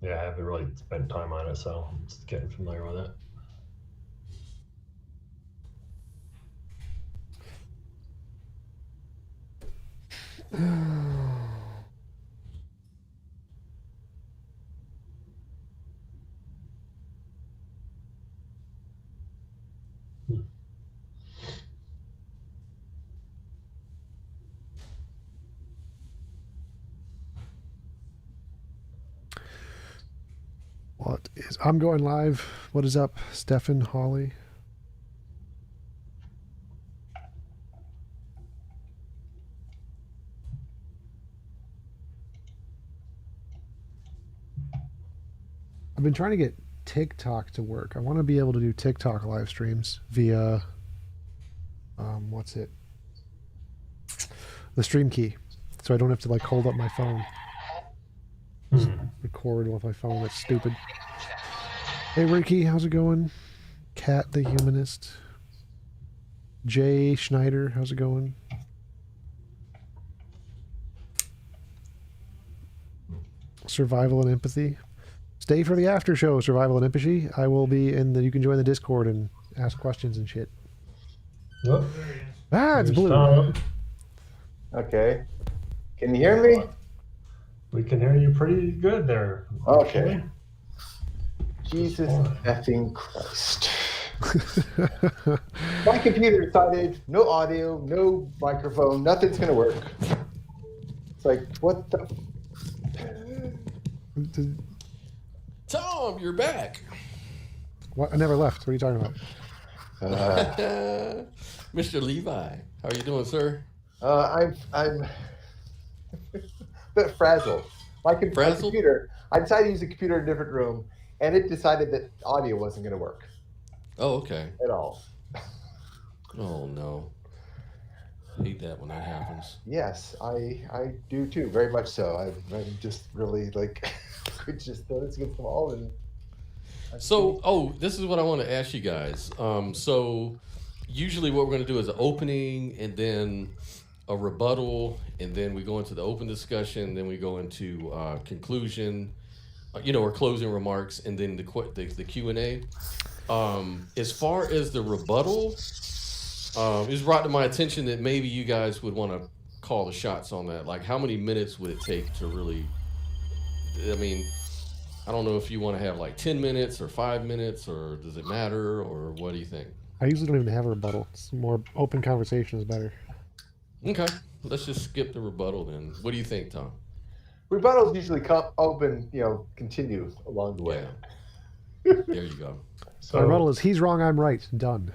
Yeah, I haven't really spent time on it, so I'm just getting familiar with it. What is... I'm going live. What is up, Stefan, Holly? I've been trying to get TikTok to work. I want to be able to do TikTok live streams via... what's it? The stream key. So I don't have to like hold up my phone. Record with my phone. That's stupid. Hey Ricky, how's it going? Cat the Humanist. Jay Schneider, how's it going? Survival and Empathy. Stay for the after show, Survival and Empathy. I will be in the... You can join the Discord and ask questions and shit. Yep. Ah, it's There's blue. Tom. Okay. Can you hear me? We can hear you pretty good there. Okay. Jesus effing Christ. My computer decided no audio, no microphone, nothing's going to work. It's like, what the... Tom, you're back. What? I never left. What are you talking about? Mr. Levi, how are you doing, sir? I'm a bit frazzled. My computer, I decided to use the computer in a different room, and it decided that audio wasn't going to work. Oh, okay. At all. Oh, no. Hate that when that happens. Yes, I do too, very much so. I'm just really like, could just throw this against the wall and... So, this is what I want to ask you guys. So, usually what we're going to do is an opening and then a rebuttal, and then we go into the open discussion, then we go into conclusion, or closing remarks, and then the Q&A. As far as the rebuttal, it's brought to my attention that maybe you guys would want to call the shots on that. Like, how many minutes would it take to really... I mean, I don't know if you want to have like 10 minutes or 5 minutes, or does it matter, or what do you think? I usually don't even have a rebuttal. It's more open conversation is better. Okay, let's just skip the rebuttal then. What do you think, Tom? Rebuttals usually come open, continue along the way. Yeah. There you go. So, my rebuttal is he's wrong, I'm right. Done.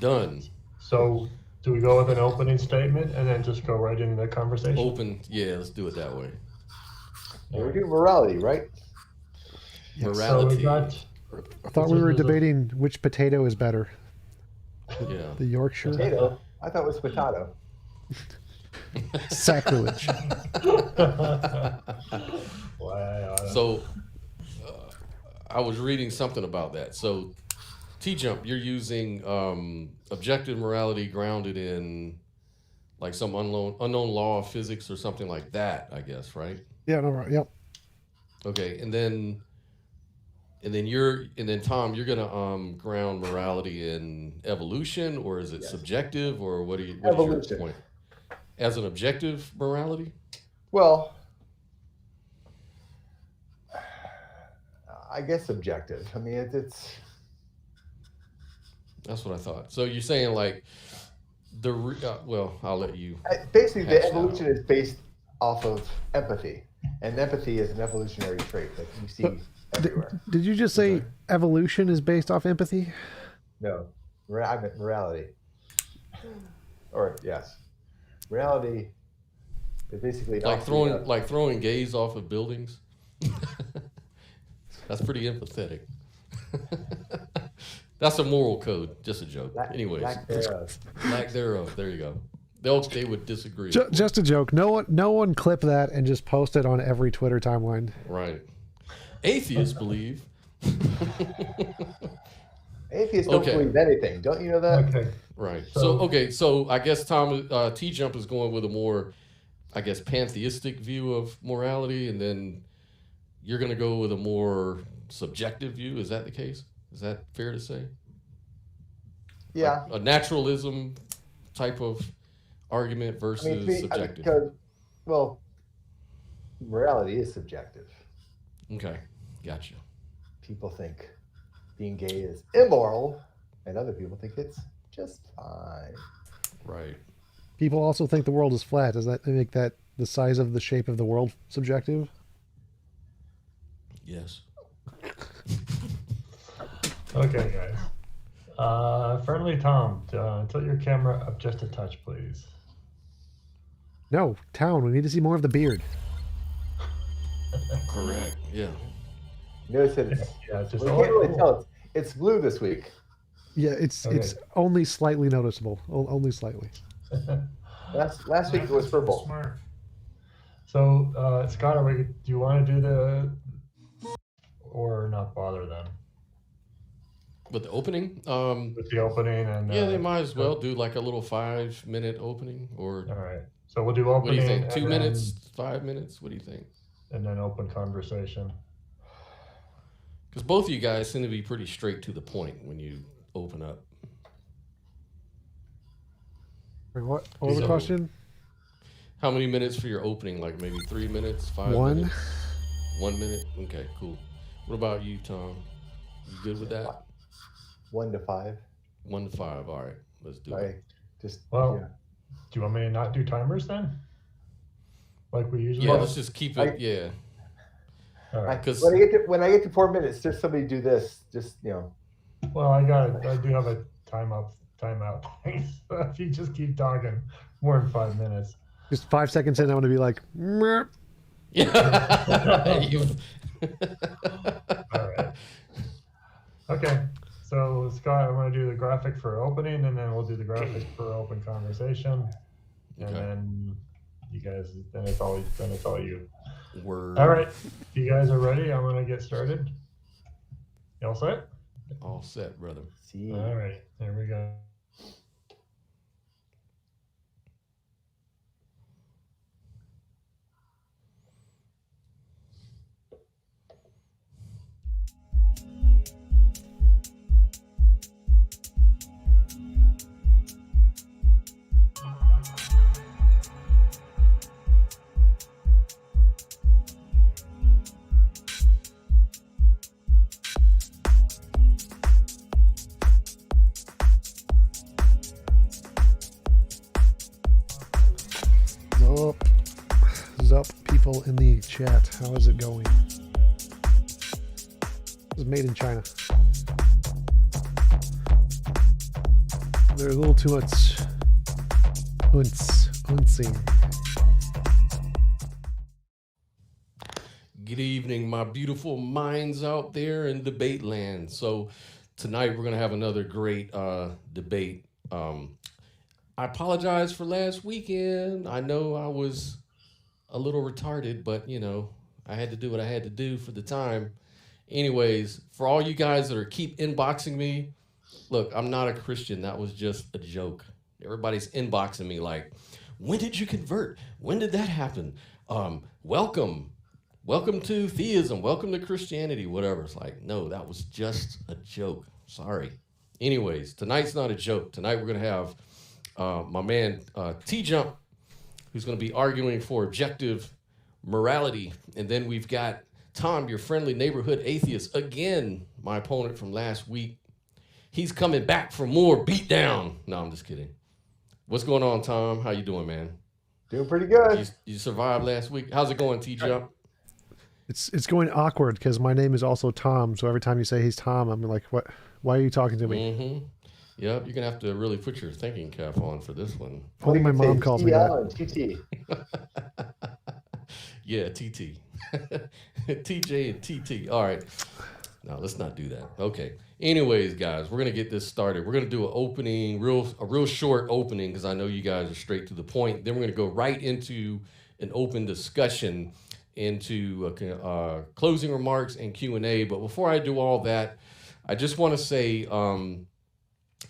Done. So do we go with an opening statement and then just go right into the conversation? Open, yeah, let's do it that way. Yeah, we're doing morality, right? Yes. Morality. So I thought we were debating which potato is better. Yeah. The Yorkshire? Potato? I thought it was potato. Sacrilege. Wow. So, I was reading something about that. So, T-Jump, you're using objective morality grounded in like some unknown law of physics or something like that, I guess, right? Yeah, no, right. Yep. Okay, and then Tom, you're gonna ground morality in evolution, or is it subjective, or what is your point? As an objective morality? Well, I guess subjective. I mean, it's... That's what I thought. So you're saying like well, I'll let you. Basically, the evolution is based off of empathy, and empathy is an evolutionary trait that you see everywhere. Did you just say evolution is based off empathy? No, I meant morality. Or yes, morality is basically like throwing gays off of buildings. That's pretty empathetic. That's a moral code. Just a joke. Anyways, lack thereof. There you go. They would disagree. Just a joke. No one clip that and just post it on every Twitter timeline. Right. Atheists believe. Atheists don't believe anything. Don't you know that? Okay. Right. So I guess Tom T-Jump is going with a more I guess, pantheistic view of morality, and then you're going to go with a more subjective view. Is that the case? Is that fair to say? Yeah. Like a naturalism type of argument versus subjective. Because, well, morality is subjective. Okay, gotcha. People think being gay is immoral, and other people think it's just fine. Right. People also think the world is flat. Does that make that the size of the shape of the world subjective? Yes. Okay, guys. Friendly Tom, tilt your camera up just a touch, please. No, Town, we need to see more of the beard. Correct. Yeah. Notice that it's, Yeah, just we can't really tell it's blue this week. Yeah, it's Okay. it's only slightly noticeable. Only slightly. Last week it was purple. Smart. So, Scott, do you want to do the, or not bother them With the opening, with the opening and? yeah, they might as well do like a little 5-minute opening, or All right. So we'll do what do opening. you think? 2 and minutes, 5 minutes? What do you think? and then open conversation. Because both of you guys seem to be pretty straight to the point when you open up. Wait, what was the So- question? How many minutes for your opening? Like maybe 3 minutes, 5 One. minutes? 1 minute? Okay, cool. What about you, Tom? You good with that? 1 to 5. 1 to 5. All right, let's do I it. just Well, yeah. do you want me to not do timers then? Like we usually Yeah, do? let's just keep it. Yeah, All right. because When I get to 4 minutes, just somebody do this. Just Well, I do have a timeout thing. So if you just keep talking more than 5 minutes. Just 5 seconds in, I want to be like, "Merp." yeah, All right. Okay. So Scott, I'm going to do the graphic for opening, and then we'll do the graphic for open conversation, and Okay. then you guys. Then it's all you. Word. All right. If you guys are ready, I'm going to get started. You all set? All set, brother. see. All right. There we go. Zup, people in the chat. How is it going? This is made in China. There's a little too much unseen. Good evening, my beautiful minds out there in debate land. So tonight we're gonna have another great debate. I apologize for last weekend. I know I was a little retarded, but you know, I had to do what I had to do for the time. Anyways, for all you guys that are keep inboxing me, look, I'm not a Christian. That was just a joke. Everybody's inboxing me like, when did you convert? When did that happen? Welcome to theism. Welcome to Christianity, whatever. It's like, no, that was just a joke. Sorry. Anyways, tonight's not a joke. Tonight we're going to have my man T-Jump, who's going to be arguing for objective morality. And then we've got Tom, your friendly neighborhood atheist. Again, my opponent from last week. He's coming back for more beatdown. No, I'm just kidding. What's going on, Tom? How you doing, man? Doing pretty good. You survived last week. How's it going, T-Jump? It's going awkward because my name is also Tom. So every time you say he's Tom, I'm like, what? Why are you talking to me? Mm-hmm. Yep, you're gonna have to really put your thinking cap on for this one. Only my mom calls me that. TL and TT. Yeah, TT. TJ and TT. All right. No, let's not do that. Okay. Anyways, guys, we're gonna get this started. We're gonna do an opening, a real short opening, because I know you guys are straight to the point. Then we're gonna go right into an open discussion, into closing remarks and Q&A. But before I do all that, I just want to say,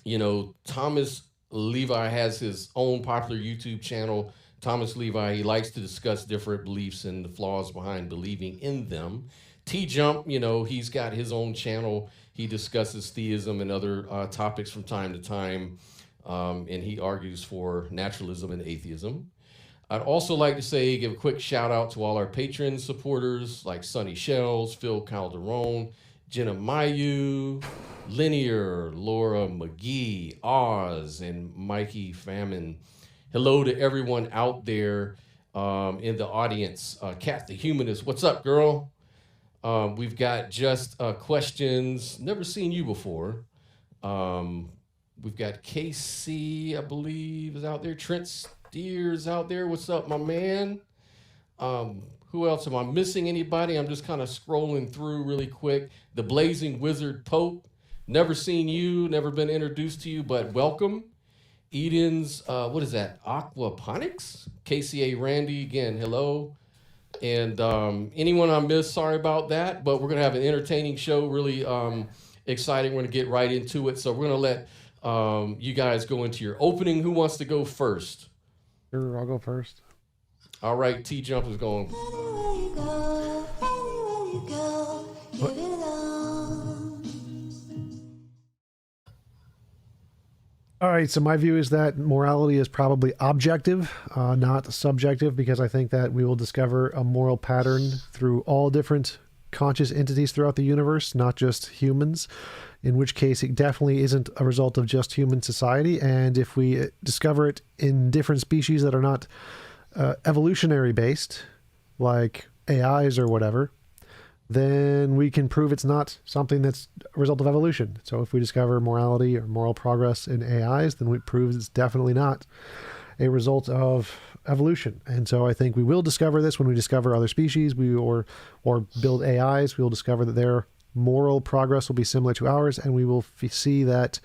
you know, Thomas Levi has his own popular YouTube channel, Thomas Levi, he likes to discuss different beliefs and the flaws behind believing in them. T-Jump, he's got his own channel. He discusses theism and other topics from time to time, and he argues for naturalism and atheism. I'd also like to give a quick shout out to all our Patreon supporters like Sonny Shells, Phil Calderon, Jenna Mayu, Linear, Laura McGee, Oz, and Mikey Famine. Hello to everyone out there in the audience. Kat the Humanist, what's up, girl? We've got just questions. Never seen you before. We've got KC, I believe, is out there. Trent Steers out there. What's up, my man? Who else? Am I missing anybody? I'm just kind of scrolling through really quick. The Blazing Wizard Pope. Never seen you, never been introduced to you, but welcome. Eden's, what is that? Aquaponics? KCA Randy, again, hello. And anyone I missed, sorry about that, but we're going to have an entertaining show, really exciting. We're going to get right into it. So we're going to let you guys go into your opening. Who wants to go first? Sure, I'll go first. All right, T-Jump is going. All right, so my view is that morality is probably objective, not subjective, because I think that we will discover a moral pattern through all different conscious entities throughout the universe, not just humans, in which case it definitely isn't a result of just human society. And if we discover it in different species that are not evolutionary based, like AIs or whatever, then we can prove it's not something that's a result of evolution. So if we discover morality or moral progress in AIs, then it proves it's definitely not a result of evolution. And so I think we will discover this when we discover other species, or build AIs. We will discover that their moral progress will be similar to ours, and we will see that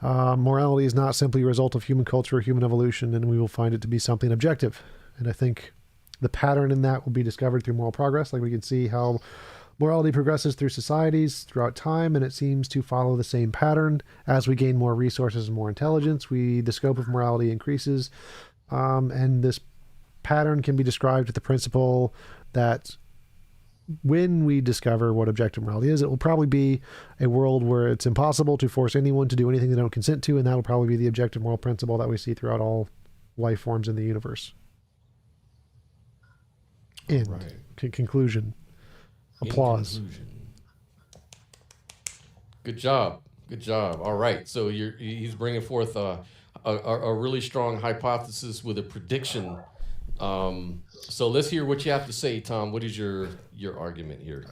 morality is not simply a result of human culture or human evolution, and we will find it to be something objective. And I think the pattern in that will be discovered through moral progress. Like we can see how morality progresses through societies throughout time, and it seems to follow the same pattern. As we gain more resources and more intelligence, the scope of morality increases. And this pattern can be described with the principle that when we discover what objective morality is, it will probably be a world where it's impossible to force anyone to do anything they don't consent to, and that'll probably be the objective moral principle that we see throughout all life forms in the universe. End. Right. Conclusion. Applause. Conclusion. Good job. Good job. All right. So he's bringing forth a really strong hypothesis with a prediction. So let's hear what you have to say, Tom. What is your argument here?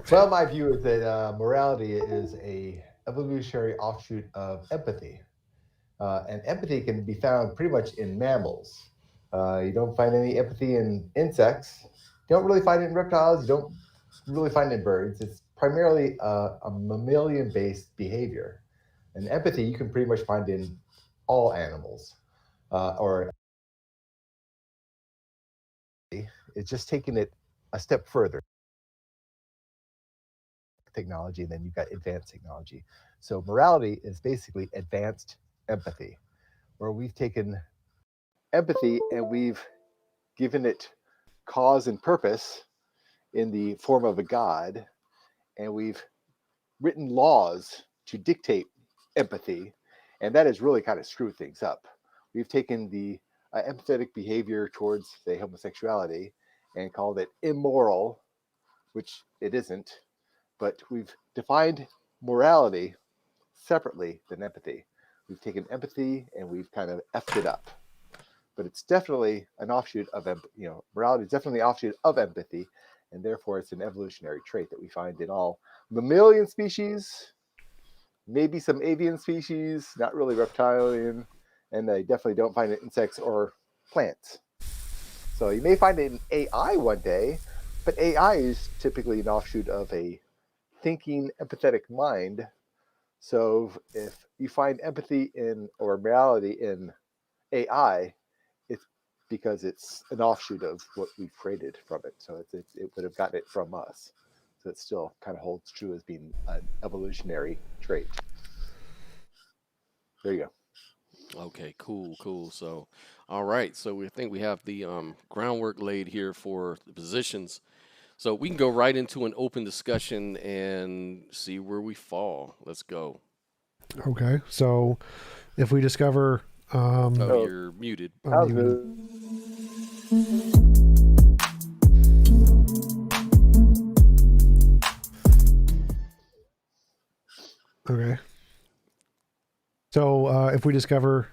Well, my view is that morality is a evolutionary offshoot of empathy. And empathy can be found pretty much in mammals. You don't find any empathy in insects. You don't really find it in reptiles. You don't really find it in birds. It's primarily a mammalian-based behavior. And empathy you can pretty much find in all animals. Or it's just taking it a step further. Technology, and then you've got advanced technology. So morality is basically advanced empathy, where we've taken empathy and we've given it cause and purpose in the form of a god, and we've written laws to dictate empathy, and that has really kind of screwed things up. We've taken the empathetic behavior towards, say, homosexuality and called it immoral, which it isn't, but we've defined morality separately than empathy. We've taken empathy and we've kind of effed it up. But it's definitely an offshoot of, morality is definitely an offshoot of empathy, and therefore it's an evolutionary trait that we find in all mammalian species, maybe some avian species, not really reptilian, and I definitely don't find it in insects or plants. So you may find it in AI one day, but AI is typically an offshoot of a thinking, empathetic mind. So if you find empathy or morality in AI, it's because it's an offshoot of what we've created from it. So it would have gotten it from us. So it still kind of holds true as being an evolutionary trait. There you go. Okay, cool. So, all right. So we think we have the groundwork laid here for the positions. So we can go right into an open discussion and see where we fall. Let's go. Okay, so if we discover, Oh, So you're muted. I'm sounds muted. good. Okay, so if we discover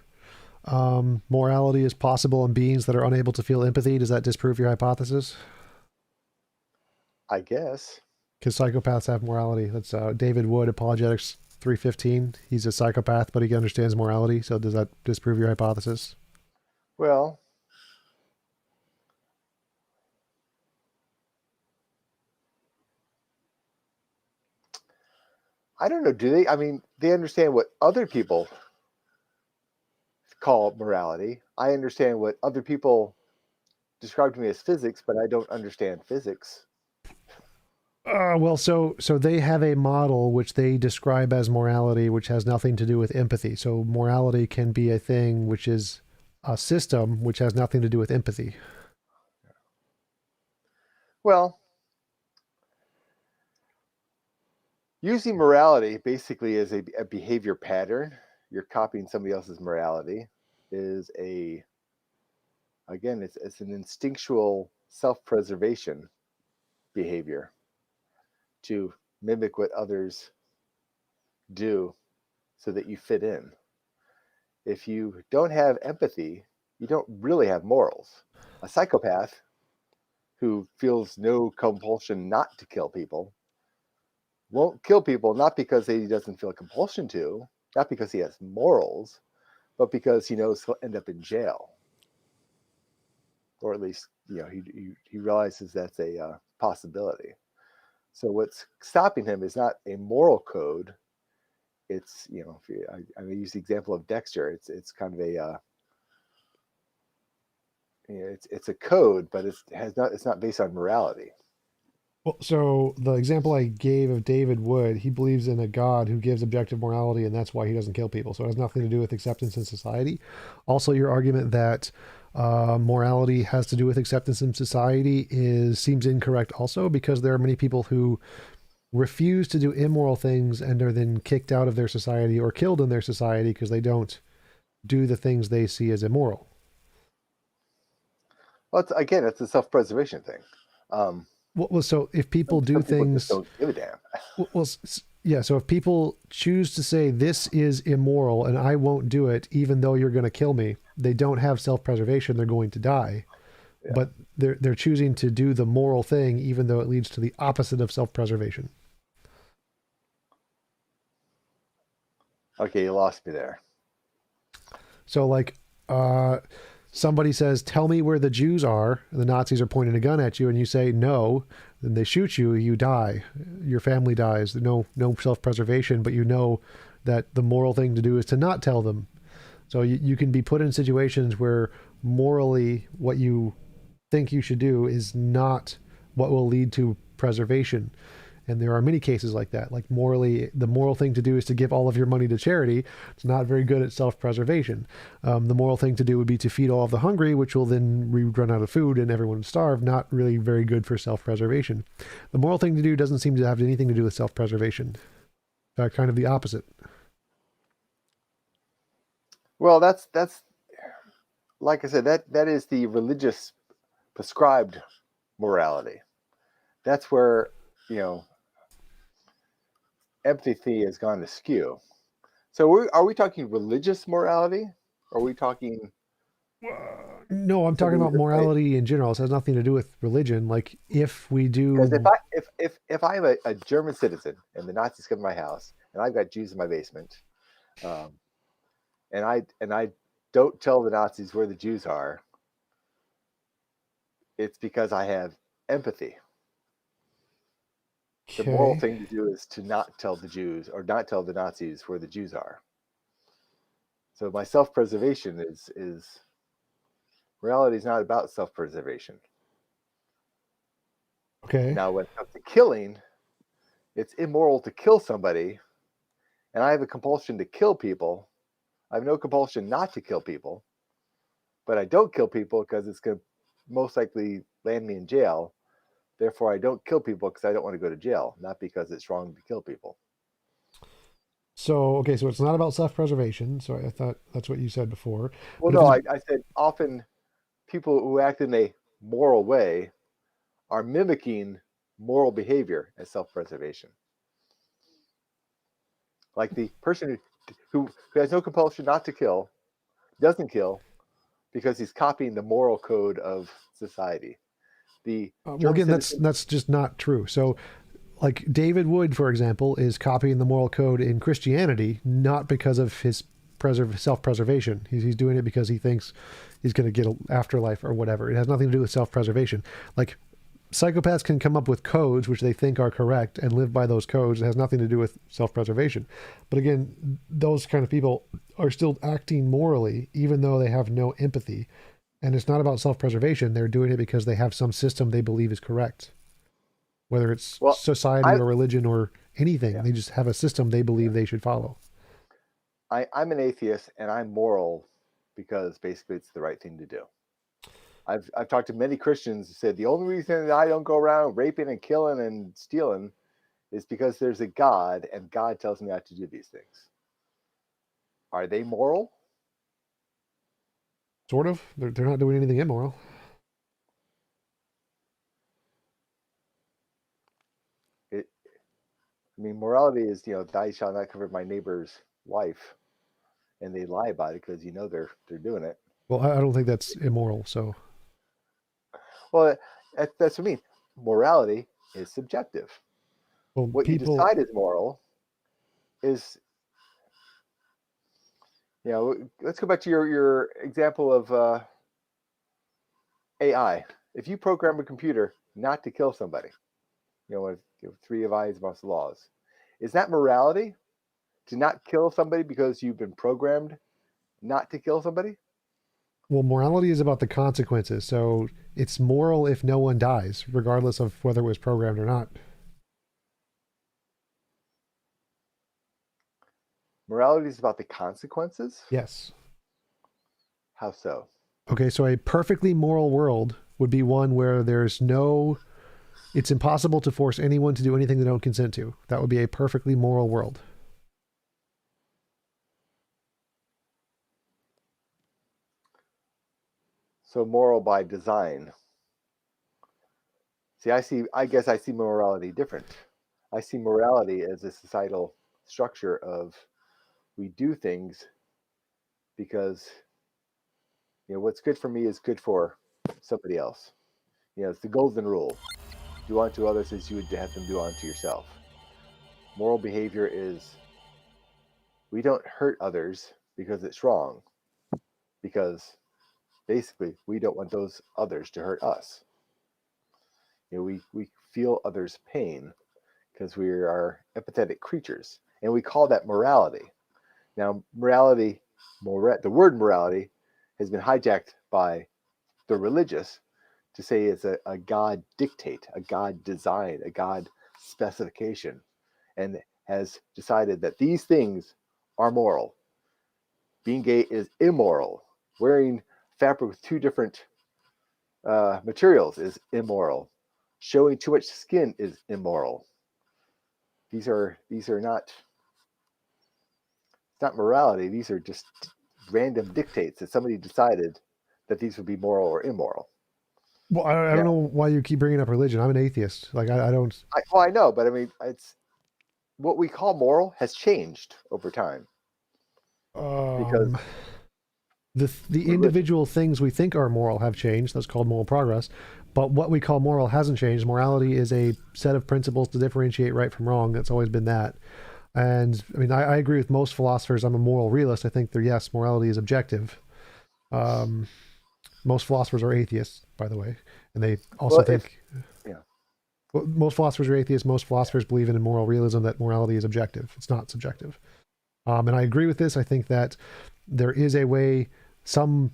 morality is possible in beings that are unable to feel empathy, does that disprove your hypothesis? I guess. Because psychopaths have morality. That's David Wood, Apologetics 315. He's a psychopath, but he understands morality. So does that disprove your hypothesis? Well, I don't know. Do they? I mean, they understand what other people call morality. I understand what other people describe to me as physics, but I don't understand physics. Well, so they have a model which they describe as morality, which has nothing to do with empathy. So morality can be a thing which is a system which has nothing to do with empathy. Well, using morality basically as a behavior pattern, you're copying somebody else's morality, is again, it's an instinctual self-preservation behavior to mimic what others do so that you fit in. If you don't have empathy, you don't really have morals. A psychopath who feels no compulsion not to kill people won't kill people, not because he doesn't feel a compulsion to, not because he has morals, but because he knows he'll end up in jail. Or at least, he realizes that's a possibility. So what's stopping him is not a moral code. It's, I use the example of Dexter. It's kind of a it's a code, but it's not based on morality. Well, so the example I gave of David Wood, he believes in a God who gives objective morality, and that's why he doesn't kill people. So it has nothing to do with acceptance in society. Also, your argument that morality has to do with acceptance in society seems incorrect also, because there are many people who refuse to do immoral things and are then kicked out of their society or killed in their society because they don't do the things they see as immoral. Well, it's a self-preservation thing. Well, so if people do some people just things, don't give a damn. well, yeah. So if people choose to say this is immoral and I won't do it, even though you're going to kill me, they don't have self-preservation. They're going to die, Yeah. but they're choosing to do the moral thing, even though it leads to the opposite of self-preservation. Okay, you lost me there. So like, somebody says, "Tell me where the Jews are," and the Nazis are pointing a gun at you, and you say no. Then they shoot you. You die. Your family dies. No self-preservation, but you know that the moral thing to do is to not tell them. So you can be put in situations where morally what you think you should do is not what will lead to preservation. And there are many cases like that. Like morally, the moral thing to do is to give all of your money to charity. It's not very good at self-preservation. The moral thing to do would be to feed all of the hungry, which will then run out of food and everyone would starve. Not really very good for self-preservation. The moral thing to do doesn't seem to have anything to do with self-preservation. In fact, kind of the opposite. Well, that's like I said, that is the religious prescribed morality. That's where, empathy has gone askew. So are we talking religious morality? Are we talking? No, I'm talking about morality in general. It has nothing to do with religion. Like if we do, Because if I am a German citizen and the Nazis come to my house and I've got Jews in my basement, and I don't tell the Nazis where the Jews are, it's because I have empathy. The moral thing to do is to not tell the Jews or not tell the Nazis where the Jews are. So my self-preservation is morality is not about self-preservation. Okay. Now, when it comes to killing, it's immoral to kill somebody, and I have a compulsion to kill people. I have no compulsion not to kill people, but I don't kill people because it's going to most likely land me in jail. Therefore, I don't kill people because I don't want to go to jail, not because it's wrong to kill people. So, okay, so it's not about self-preservation. So I thought that's what you said before. Well, But if no, it's- I said often people who act in a moral way are mimicking moral behavior as self-preservation. Like the person who has no compulsion not to kill, doesn't kill because he's copying the moral code of society. The well, German again, citizen- that's just not true. So, like David Wood, for example, is copying the moral code in Christianity, not because of his self-preservation. He's doing it because he thinks he's going to get an afterlife or whatever. It has nothing to do with self-preservation. Like psychopaths can come up with codes which they think are correct and live by those codes. It has nothing to do with self-preservation. But again, those kind of people are still acting morally, even though they have no empathy. And it's not about self-preservation. They're doing it because they have some system they believe is correct. Whether it's Well, society or religion or anything, Yeah. they just have a system they believe they should follow. I'm an atheist and I'm moral because basically it's the right thing to do. I've talked to many Christians who said the only reason that I don't go around raping and killing and stealing is because there's a God and God tells me not to do these things. Are they moral? Sort of. They're not doing anything immoral. I mean, morality is, thou shalt not covet my neighbor's wife, and they lie about it because they're doing it. Well, I don't think that's immoral. So, Well, that's what I mean. Morality is subjective. well, What you decide is moral is, let's go back to your example of AI. If you program a computer not to kill somebody, with 3 of I's most laws, is that morality to not kill somebody because you've been programmed not to kill somebody? Well, morality is about the consequences. So it's moral if no one dies, regardless of whether it was programmed or not. Morality is about the consequences? Yes. How so? Okay, so a perfectly moral world would be one where it's impossible to force anyone to do anything they don't consent to. That would be a perfectly moral world. So moral by design. See, I guess I see morality different. I see morality as a societal structure of we do things because what's good for me is good for somebody else. It's the golden rule. Do unto others as you would have them do unto yourself. Moral behavior is we don't hurt others because it's wrong. Because basically we don't want those others to hurt us. We feel others' pain because we are empathetic creatures, and we call that morality. Now, the word morality has been hijacked by the religious to say it's a God dictate, a God design, a God specification, and has decided that these things are moral. Being gay is immoral. Wearing fabric with 2 different materials is immoral. Showing too much skin is immoral. These are not. It's not morality. These are just random dictates that somebody decided that these would be moral or immoral. Well, I don't know why you keep bringing up religion. I'm an atheist. Like I don't. I know, but I mean, it's what we call moral has changed over time. Because the individual things we think are moral have changed. That's called moral progress. But what we call moral hasn't changed. Morality is a set of principles to differentiate right from wrong. That's always been that. And I mean, I agree with most philosophers. I'm a moral realist. I think that, yes, morality is objective. Most philosophers are atheists, by the way. And they also well, most philosophers are atheists. Most philosophers believe in moral realism, that morality is objective. It's not subjective. And I agree with this. I think that there is a way, some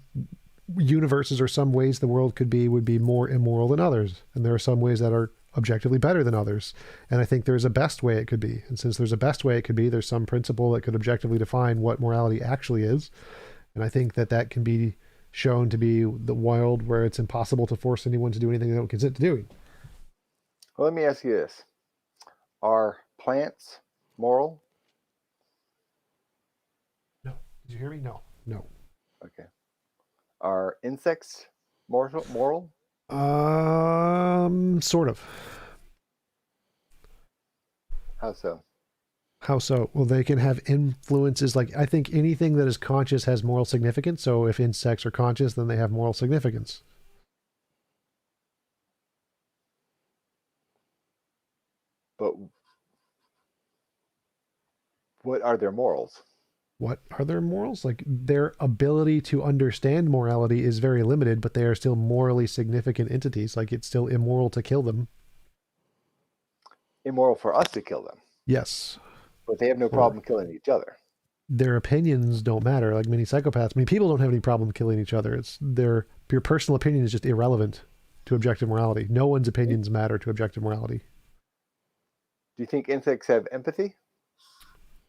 universes or some ways the world would be more immoral than others. And there are some ways that are objectively better than others. And I think there's a best way it could be. And since there's a best way it could be, there's some principle that could objectively define what morality actually is. And I think that that can be shown to be the world where it's impossible to force anyone to do anything they don't consent to doing. Well, let me ask you this. Are plants moral? No. Did you hear me? No. No. Okay. Are insects moral? Sort of. How so? How so? Well, they can have influences. Like, I think anything that is conscious has moral significance. So if insects are conscious, then they have moral significance. But what are their morals? What are their morals? Like, their ability to understand morality is very limited, but they are still morally significant entities. Like, it's still immoral to kill them. Immoral for us to kill them. Yes. But they have no problem killing each other. Their opinions don't matter. Like many psychopaths, I mean, people don't have any problem killing each other. It's your personal opinion is just irrelevant to objective morality. No one's opinions matter to objective morality. Do you think insects have empathy?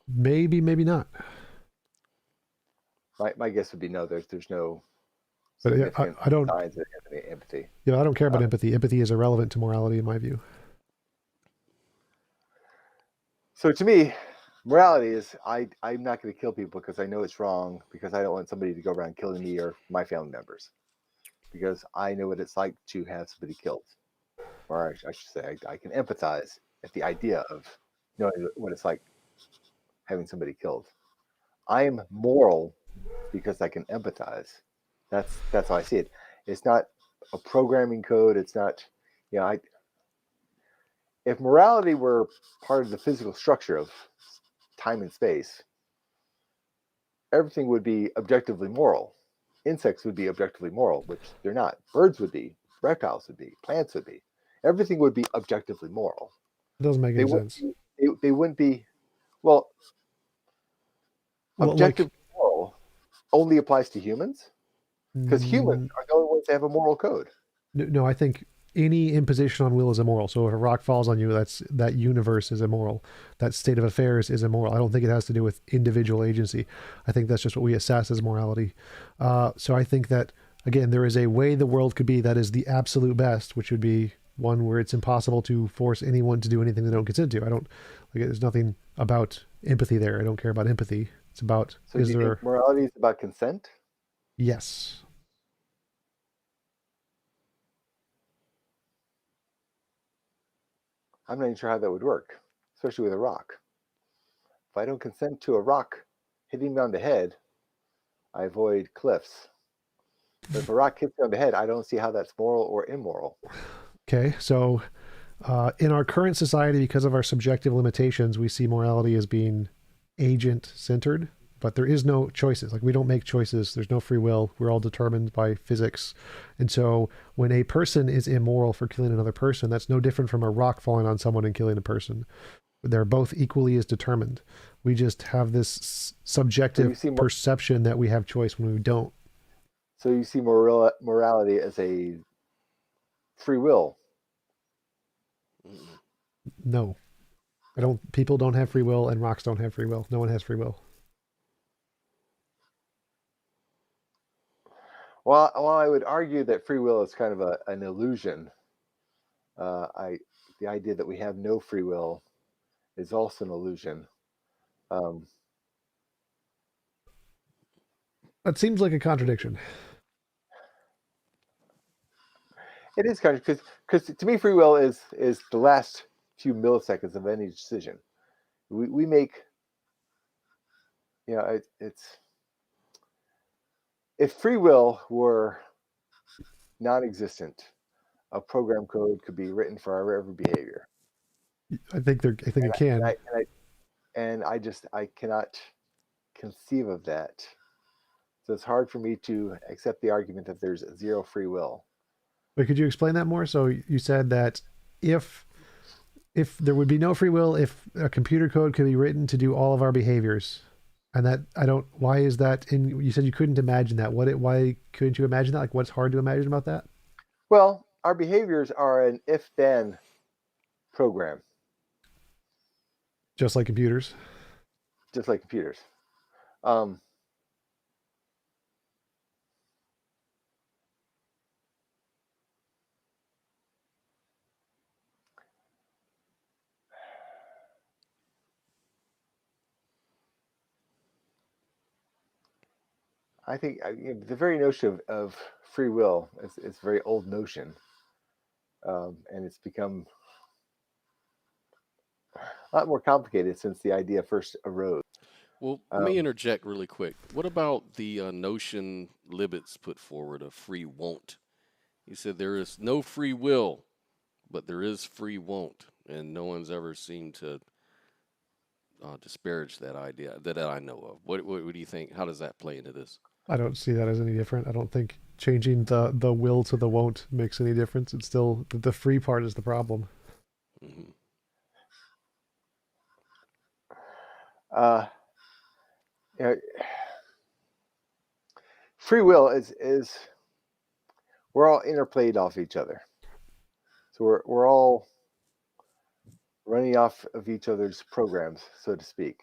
Maybe, maybe not. My guess would be no. There's no. But yeah, I don't. Signs of empathy. Yeah, I don't care about empathy. Empathy is irrelevant to morality, in my view. So to me, morality is I'm not going to kill people because I know it's wrong, because I don't want somebody to go around killing me or my family members, because I know what it's like to have somebody killed, or I should say I can empathize at the idea of knowing what it's like having somebody killed. I am moral because I can empathize. That's how I see it. It's not a programming code. It's not, if morality were part of the physical structure of time and space, everything would be objectively moral. Insects would be objectively moral, which they're not. Birds would be, reptiles would be, plants would be. Everything would be objectively moral. It doesn't make any sense. They wouldn't be, objective moral only applies to humans, because humans are the only ones that have a moral code. No, I think any imposition on will is immoral. So if a rock falls on you, that universe is immoral. That state of affairs is immoral. I don't think it has to do with individual agency. I think that's just what we assess as morality. So I think that, again, there is a way the world could be that is the absolute best, which would be one where it's impossible to force anyone to do anything they don't consent to. There's nothing about empathy there. I don't care about empathy. It's about, so do you think morality is about consent? Yes. I'm not even sure how that would work, especially with a rock. If I don't consent to a rock hitting me on the head, I avoid cliffs. But if a rock hits me on the head, I don't see how that's moral or immoral. Okay, so in our current society, because of our subjective limitations, we see morality as being agent-centered, but there is no choices. Like, we don't make choices. There's no free will. We're all determined by physics. And so when a person is immoral for killing another person, that's no different from a rock falling on someone and killing a person. They're both equally as determined. We just have this subjective perception that we have choice when we don't. So you see morality as a free will? No. People don't have free will, and rocks don't have free will. No one has free will. Well, I would argue that free will is kind of an illusion. The idea that we have no free will is also an illusion. That seems like a contradiction. It is kind of, because to me, free will is the last few milliseconds of any decision. We make, it's, if free will were non-existent, a program code could be written for our every behavior. I think it can. I cannot conceive of that. So it's hard for me to accept the argument that there's zero free will. But could you explain that more? So you said that if there would be no free will, if a computer code could be written to do all of our behaviors, and that why is that? And you said you couldn't imagine that. Why couldn't you imagine that? Like, what's hard to imagine about that? Well, our behaviors are an if-then program, Just like computers. just like computers. I think the very notion of free will is a very old notion, and it's become a lot more complicated since the idea first arose. Well, let me interject really quick. What about the notion Libet's put forward of free won't? He said there is no free will, but there is free won't, and no one's ever seemed to disparage that idea that I know of. What do you think? How does that play into this? I don't see that as any different. I don't think changing the will to the won't makes any difference. It's still the free part is the problem. Mm-hmm. Free will is we're all interplayed off each other, so we're all running off of each other's programs, so to speak.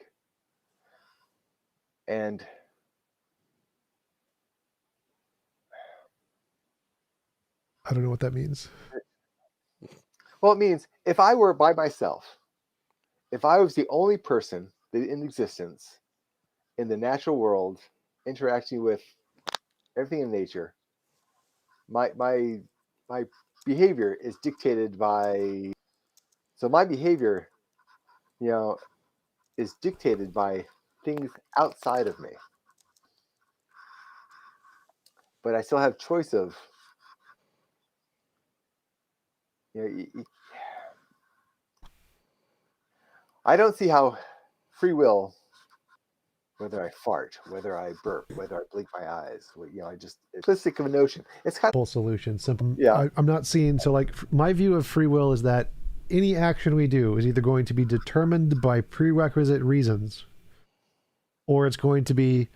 And I don't know what that means. well, it means if I were by myself, if I was the only person in existence in the natural world, interacting with everything in nature, my behavior is dictated by. So my behavior, is dictated by things outside of me. But I still have choice of. I don't see how free will, whether I fart, whether I burp, whether I blink my eyes, it's simplistic of a notion. It's kind of Simple solution. Simple. Yeah. I'm not seeing. So like my view of free will is that any action we do is either going to be determined by prerequisite reasons, or it's going to be